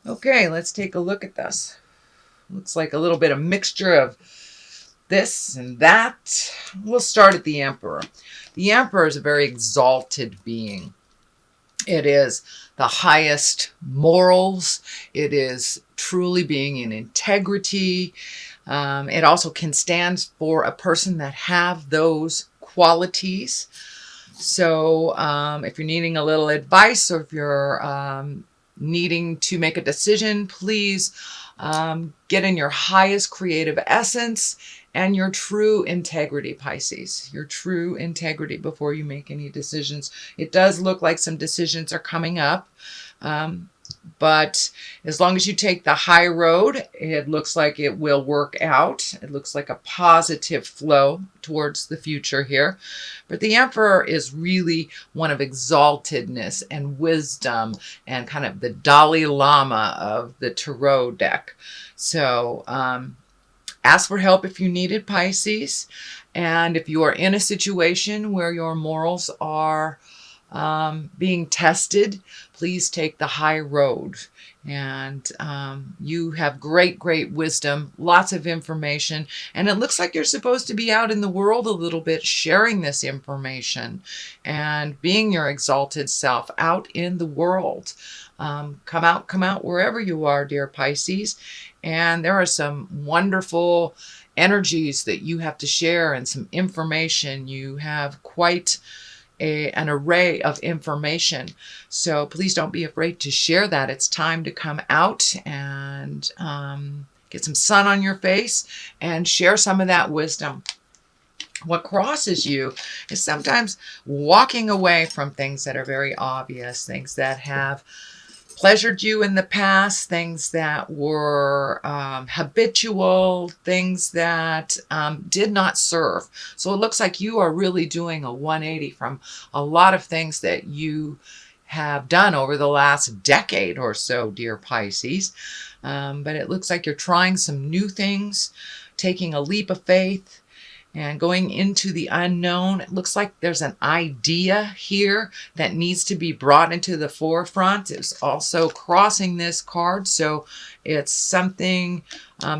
Okay, let's take a look at this. Looks like a little bit of mixture of this and that. We'll start at the Emperor. The Emperor is a very exalted being. It is the highest morals. It is truly being in integrity. It also can stand for a person that have those qualities. So if you're needing a little advice, or if you're needing to make a decision, please get in your highest creative essence and your true integrity, Pisces. Your true integrity before you make any decisions. It does look like some decisions are coming up. But as long as you take the high road, it looks like it will work out. It looks like a positive flow towards the future here. But the Emperor is really one of exaltedness and wisdom and kind of the Dalai Lama of the tarot deck. So ask for help if you need it, Pisces. And if you are in a situation where your morals are being tested, please take the high road. And you have great wisdom, lots of information, and it looks like you're supposed to be out in the world a little bit sharing this information and being your exalted self out in the world. Come out wherever you are, dear Pisces. And there are some wonderful energies that you have to share and some information. You have quite an array of information. So please don't be afraid to share that. It's time to come out and get some sun on your face and share some of that wisdom. What crosses you is sometimes walking away from things that are very obvious, things that have pleasured you in the past, things that were habitual, things that did not serve. So it looks like you are really doing a 180 from a lot of things that you have done over the last decade or so, dear Pisces. But it looks like you're trying some new things, taking a leap of faith, and going into the unknown. It looks like there's an idea here that needs to be brought into the forefront. It's also crossing this card. So it's something,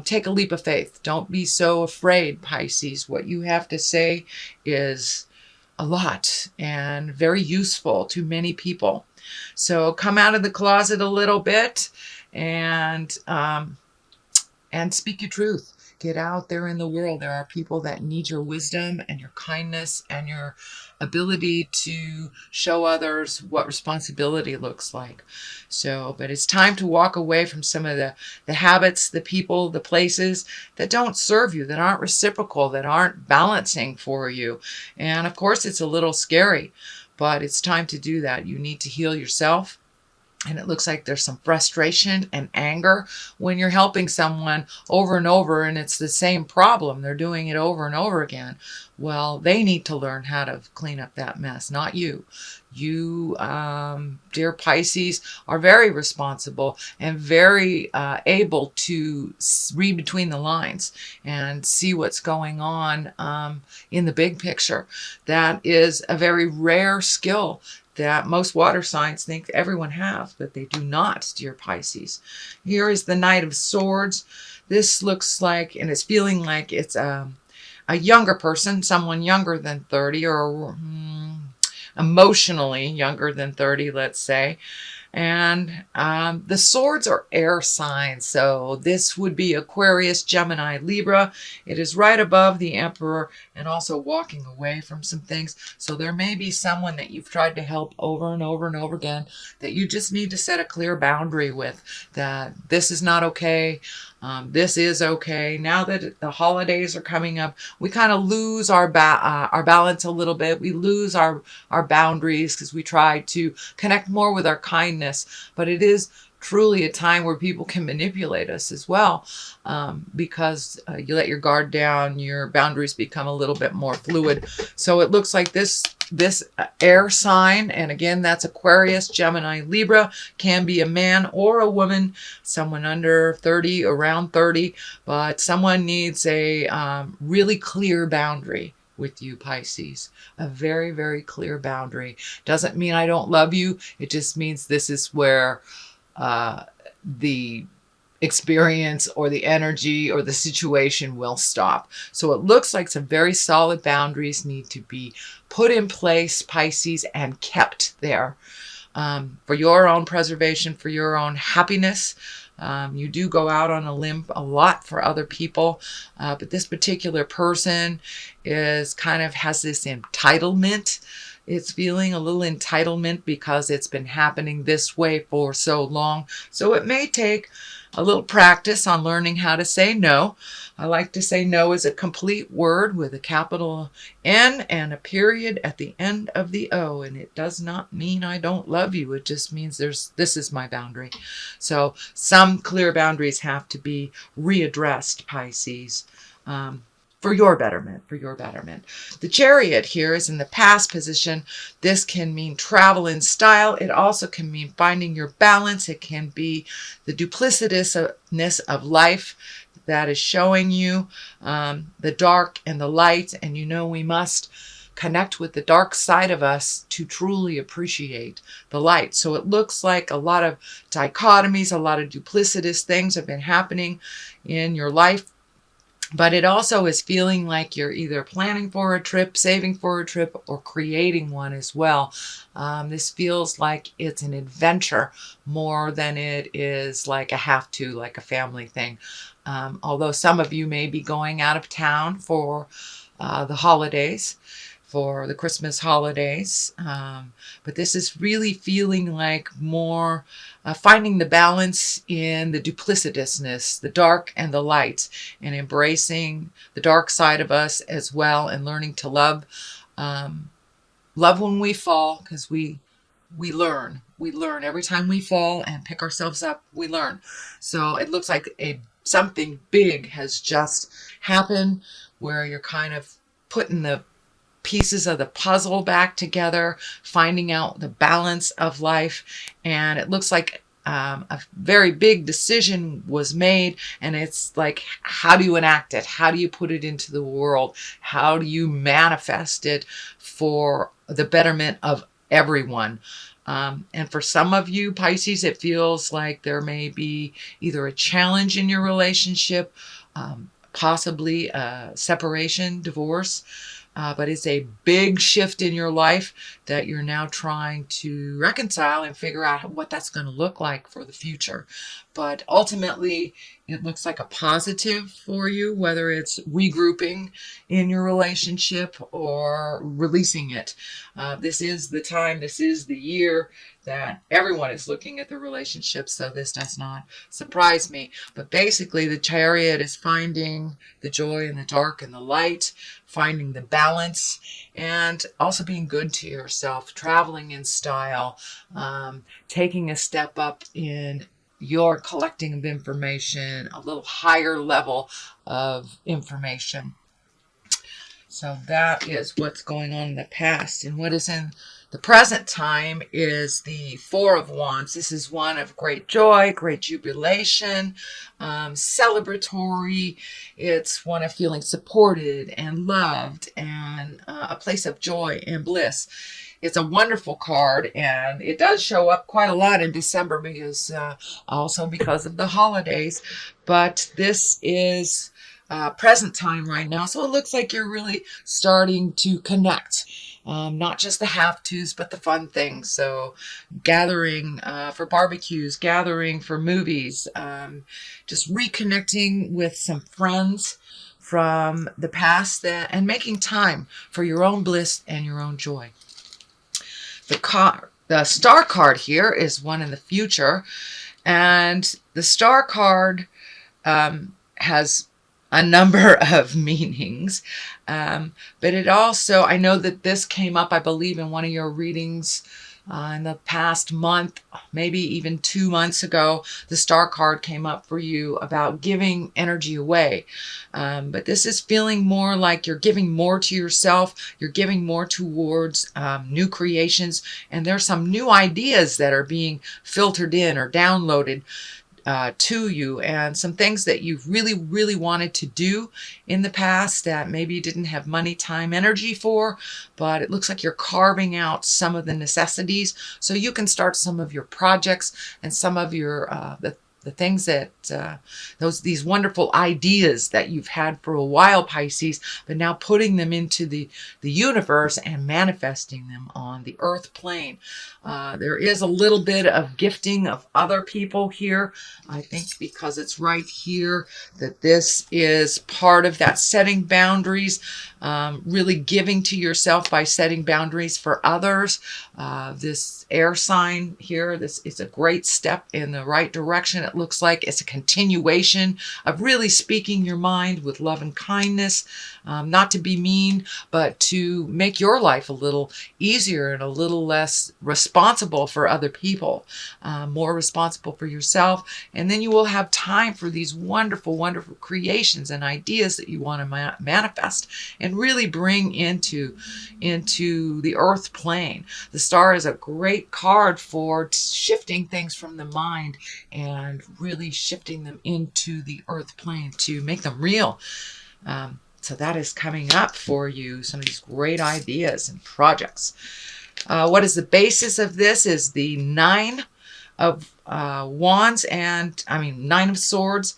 take a leap of faith. Don't be so afraid, Pisces. What you have to say is a lot and very useful to many people. So come out of the closet a little bit and speak your truth. Get out there in the world. There are people that need your wisdom and your kindness and your ability to show others what responsibility looks like. So, but it's time to walk away from some of the habits, the people, the places that don't serve you, that aren't reciprocal, that aren't balancing for you. And of course, it's a little scary, but it's time to do that. You need to heal yourself. And it looks like there's some frustration and anger when you're helping someone over and over and it's the same problem. They're doing it over and over again. Well, they need to learn how to clean up that mess, not you. You, dear Pisces, are very responsible and very able to read between the lines and see what's going on in the big picture. That is a very rare skill that most water signs think everyone has, but they do not, dear Pisces. Here is the Knight of Swords. This looks like, and it's feeling like it's a younger person, someone younger than 30, or emotionally younger than 30, let's say. And the swords are air signs. So this would be Aquarius, Gemini, Libra. It is right above the Emperor and also walking away from some things. So there may be someone that you've tried to help over and over and over again that you just need to set a clear boundary with, that this is not okay. This is okay. Now that the holidays are coming up, we kind of lose our balance a little bit. We lose our boundaries because we try to connect more with our kindness. But it is truly a time where people can manipulate us as well, because you let your guard down, your boundaries become a little bit more fluid. So it looks like this air sign, and again, that's Aquarius, Gemini, Libra, can be a man or a woman, someone under 30, around 30, but someone needs a really clear boundary with you, Pisces. A very, very clear boundary. Doesn't mean I don't love you. It just means this is where the experience or the energy or the situation will stop. So it looks like some very solid boundaries need to be put in place, Pisces, and kept there for your own preservation, for your own happiness. You do go out on a limb a lot for other people, but this particular person is kind of has this entitlement. It's feeling a little entitlement because it's been happening this way for so long. So it may take a little practice on learning how to say no. I like to say no is a complete word with a capital N and a period at the end of the O. And it does not mean I don't love you. It just means this is my boundary. So some clear boundaries have to be readdressed, Pisces. For your betterment, for your betterment. The Chariot here is in the past position. This can mean travel in style. It also can mean finding your balance. It can be the duplicitousness of life that is showing you the dark and the light. And you know we must connect with the dark side of us to truly appreciate the light. So it looks like a lot of dichotomies, a lot of duplicitous things have been happening in your life. But it also is feeling like you're either planning for a trip, saving for a trip, or creating one as well. This feels like it's an adventure more than it is like a have to, like a family thing. Although some of you may be going out of town for the holidays, for the Christmas holidays. But this is really feeling like more finding the balance in the duplicitousness, the dark and the light, and embracing the dark side of us as well, and learning to love. Love when we fall, because we learn. We learn every time we fall and pick ourselves up. We learn. So it looks like something big has just happened, where you're kind of putting the pieces of the puzzle back together, finding out the balance of life. And it looks like a very big decision was made, and it's like, how do you enact it? How do you put it into the world? How do you manifest it for the betterment of everyone? And for some of you, Pisces, it feels like there may be either a challenge in your relationship, possibly a separation, divorce, but it's a big shift in your life that you're now trying to reconcile and figure out what that's going to look like for the future. But ultimately, it looks like a positive for you, whether it's regrouping in your relationship or releasing it. This is the time, this is the year that everyone is looking at the relationship, so this does not surprise me. But basically, the Chariot is finding the joy in the dark and the light, finding the balance, and also being good to yourself, traveling in style, taking a step up in your collecting of information, a little higher level of information. So that is what's going on in the past. And what is in the present time is the Four of Wands. This is one of great joy, great jubilation, celebratory. It's one of feeling supported and loved, and a place of joy and bliss. It's a wonderful card, and it does show up quite a lot in December because also because of the holidays. But this is present time right now, so it looks like you're really starting to connect. Not just the have-tos, but the fun things. So gathering for barbecues, gathering for movies, just reconnecting with some friends from the past, and making time for your own bliss and your own joy. The star card here is one in the future, and the star card has a number of meanings, but it also, I know that this came up, I believe, in one of your readings in the past month, maybe even 2 months ago. The star card came up for you about giving energy away. But this is feeling more like you're giving more to yourself. You're giving more towards new creations. And there's some new ideas that are being filtered in or downloaded to you, and some things that you've really, really wanted to do in the past that maybe you didn't have money, time, energy for, but it looks like you're carving out some of the necessities so you can start some of your projects and some of your the the things that these wonderful ideas that you've had for a while, Pisces, but now putting them into the universe and manifesting them on the earth plane. There is a little bit of gifting of other people here. I think because it's right here that this is part of that setting boundaries, really giving to yourself by setting boundaries for others. This air sign here, this is a great step in the right direction. It looks like it's a continuation of really speaking your mind with love and kindness, not to be mean, but to make your life a little easier and a little less responsible for other people, more responsible for yourself. And then you will have time for these wonderful, wonderful creations and ideas that you want to manifest and really bring into the earth plane. The star is a great card for shifting things from the mind and really shifting them into the earth plane to make them real. So that is coming up for you, some of these great ideas and projects. What is the basis of this is the Nine of Wands and, Nine of Swords.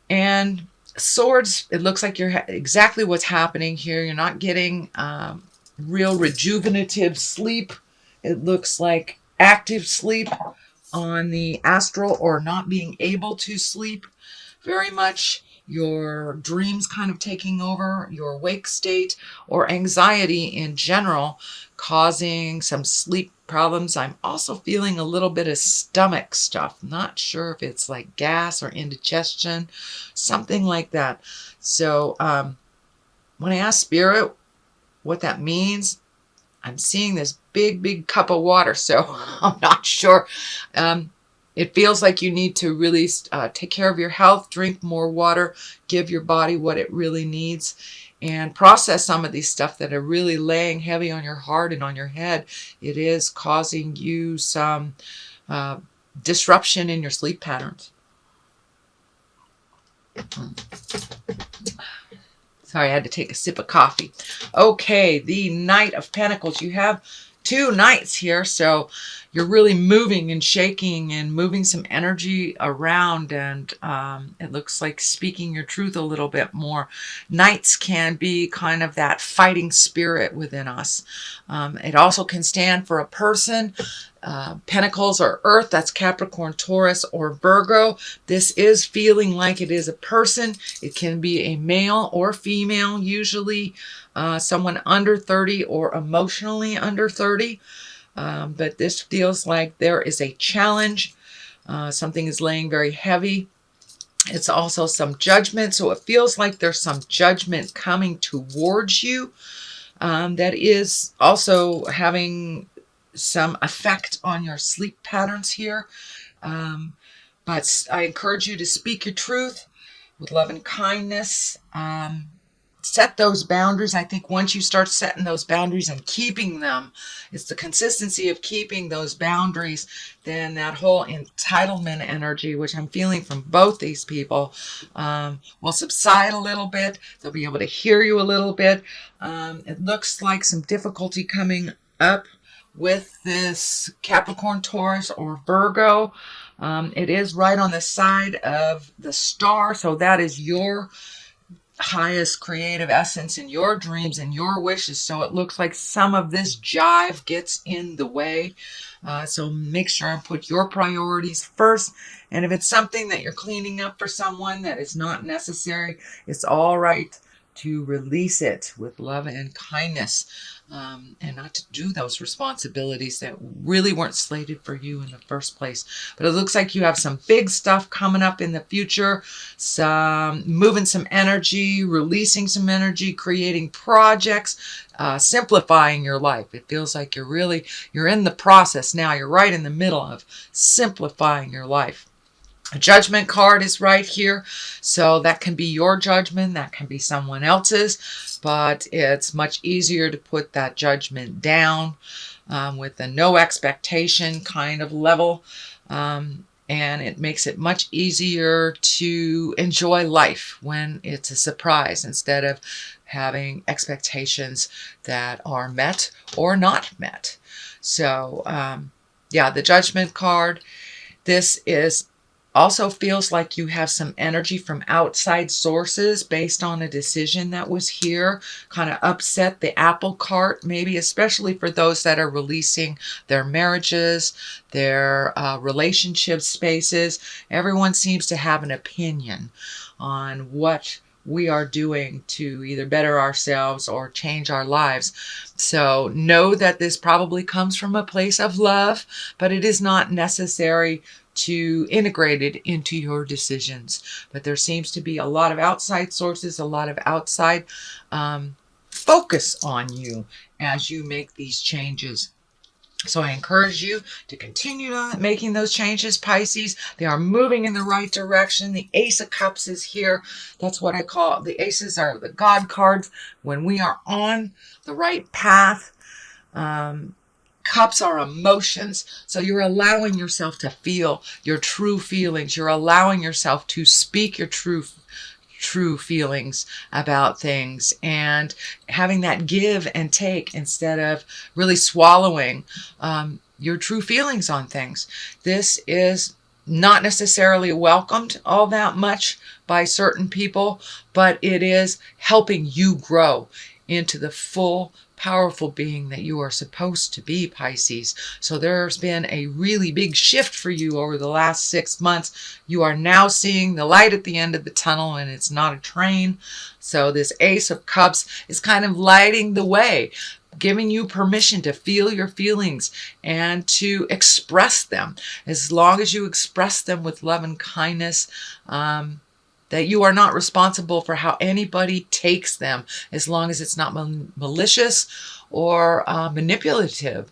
And Swords, it looks like you're exactly what's happening here. You're not getting real rejuvenative sleep. It looks like active sleep on the astral, or not being able to sleep very much. Your dreams kind of taking over your awake state, or anxiety in general, causing some sleep problems. I'm also feeling a little bit of stomach stuff. Not sure if it's like gas or indigestion, something like that. So when I ask Spirit what that means, I'm seeing this big cup of water, so I'm not sure. It feels like you need to really take care of your health, drink more water, give your body what it really needs, and process some of these stuff that are really laying heavy on your heart and on your head. It is causing you some disruption in your sleep patterns. Sorry, I had to take a sip of coffee. Okay, the Knight of Pentacles. You have two knights here, so you're really moving and shaking and moving some energy around, and it looks like speaking your truth a little bit more. Knights can be kind of that fighting spirit within us. It also can stand for a person. Pentacles are earth, that's Capricorn, Taurus, or Virgo. This is feeling like it is a person. It can be a male or female, usually someone under 30 or emotionally under 30. But this feels like there is a challenge. Something is laying very heavy. It's also some judgment. So it feels like there's some judgment coming towards you that is also having some effect on your sleep patterns here. But I encourage you to speak your truth with love and kindness. Set those boundaries. I think once you start setting those boundaries and keeping them, it's the consistency of keeping those boundaries, then that whole entitlement energy, which I'm feeling from both these people, will subside a little bit. They'll be able to hear you a little bit. It looks like some difficulty coming up with this Capricorn, Taurus, or Virgo. It is right on the side of the star, so that is your highest creative essence in your dreams and your wishes. So it looks like some of this jive gets in the way. So make sure and put your priorities first. And if it's something that you're cleaning up for someone that is not necessary, it's all right to release it with love and kindness, and not to do those responsibilities that really weren't slated for you in the first place. But it looks like you have some big stuff coming up in the future, some moving some energy, releasing some energy, creating projects, simplifying your life. It feels like you're in the process now. You're right in the middle of simplifying your life. A judgment card is right here, so that can be your judgment, that can be someone else's, but it's much easier to put that judgment down with a no expectation kind of level, and it makes it much easier to enjoy life when it's a surprise, instead of having expectations that are met or not met. So yeah, the judgment card, this is Also feels like you have some energy from outside sources based on a decision that was here, kind of upset the apple cart, maybe especially for those that are releasing their marriages, their relationship spaces. Everyone seems to have an opinion on what we are doing to either better ourselves or change our lives. So know that this probably comes from a place of love, but it is not necessary to integrate it into your decisions. But there seems to be a lot of outside sources, a lot of outside focus on you as you make these changes. So I encourage you to continue on making those changes, Pisces. They are moving in the right direction. The Ace of Cups is here. That's what I call the aces are the God cards. When we are on the right path, cups are emotions. So you're allowing yourself to feel your true feelings. You're allowing yourself to speak your true feelings about things and having that give and take instead of really swallowing your true feelings on things. This is not necessarily welcomed all that much by certain people, but it is helping you grow into the full powerful being that you are supposed to be, Pisces. So there's been a really big shift for you over the last 6 months. You are now seeing the light at the end of the tunnel, and it's not a train. So this Ace of Cups is kind of lighting the way, giving you permission to feel your feelings and to express them. As long as you express them with love and kindness, that you are not responsible for how anybody takes them, as long as it's not malicious or manipulative.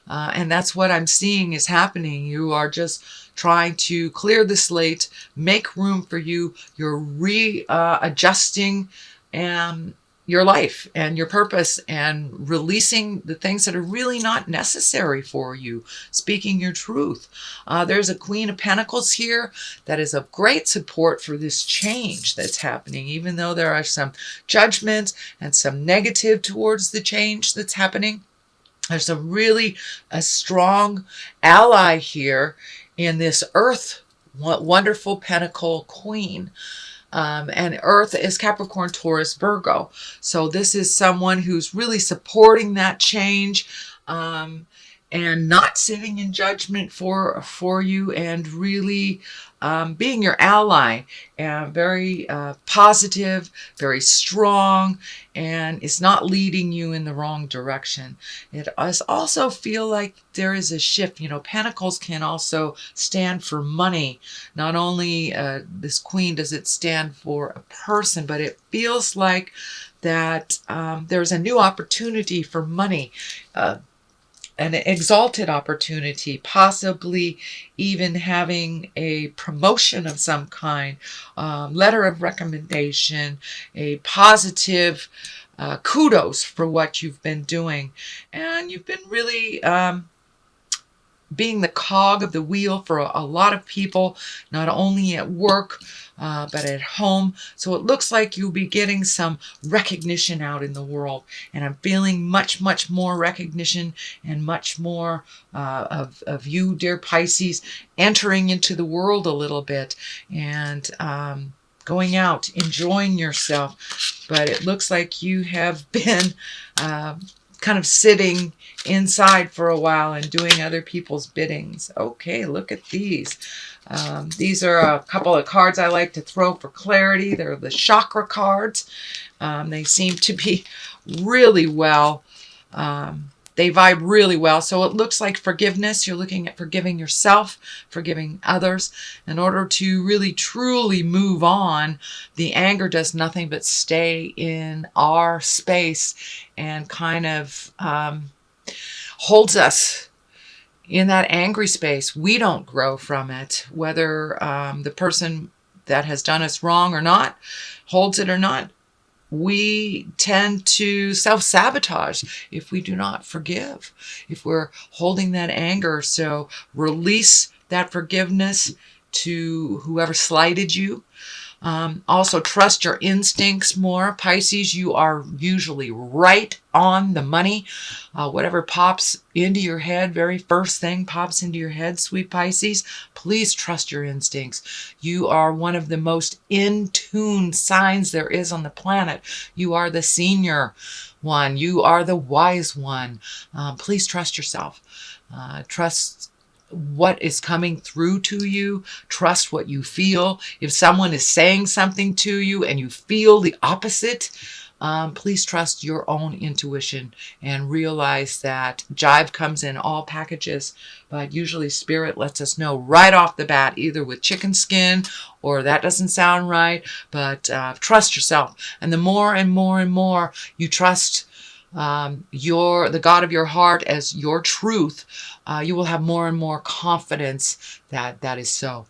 And that's what I'm seeing is happening. You are just trying to clear the slate, make room for you. You're readjusting your life and your purpose and releasing the things that are really not necessary for you, speaking your truth. There's a Queen of Pentacles here that is of great support for this change that's happening, even though there are some judgments and some negative towards the change that's happening. There's a strong ally here in this Earth, wonderful Pentacle Queen. And Earth is Capricorn, Taurus, Virgo. So this is someone who's really supporting that change and not sitting in judgment for you, and really being your ally. Very positive, very strong, and it's not leading you in the wrong direction. It does also feel like there is a shift. You know, Pentacles can also stand for money. Not only this Queen does it stand for a person, but it feels like that there's a new opportunity for money. An exalted opportunity, possibly even having a promotion of some kind, letter of recommendation, a positive kudos for what you've been doing. And you've been really being the cog of the wheel for a lot of people, not only at work, but at home. So it looks like you'll be getting some recognition out in the world. And I'm feeling much, much more recognition and much more of you, dear Pisces, entering into the world a little bit and going out, enjoying yourself. But it looks like you have been kind of sitting inside for a while and doing other people's biddings. Okay, look at these. These are a couple of cards I like to throw for clarity. They're the chakra cards. They seem to be really well, they vibe really well. So it looks like forgiveness. You're looking at forgiving yourself, forgiving others. In order to really truly move on, the anger does nothing but stay in our space and kind of holds us in that angry space. We don't grow from it, whether the person that has done us wrong or not holds it or not. We tend to self-sabotage if we do not forgive, if we're holding that anger. So release that forgiveness to whoever slighted you. Also, trust your instincts more. Pisces, you are usually right on the money. Whatever pops into your head, very first thing pops into your head, sweet Pisces, please trust your instincts. You are one of the most in tune signs there is on the planet. You are the senior one. You are the wise one. Please trust yourself. Trust what is coming through to you. Trust what you feel. If someone is saying something to you and you feel the opposite, please trust your own intuition and realize that jive comes in all packages, but usually spirit lets us know right off the bat, either with chicken skin or that doesn't sound right, but trust yourself. And the more and more and more you trust the God of your heart as your truth, you will have more and more confidence that that is so.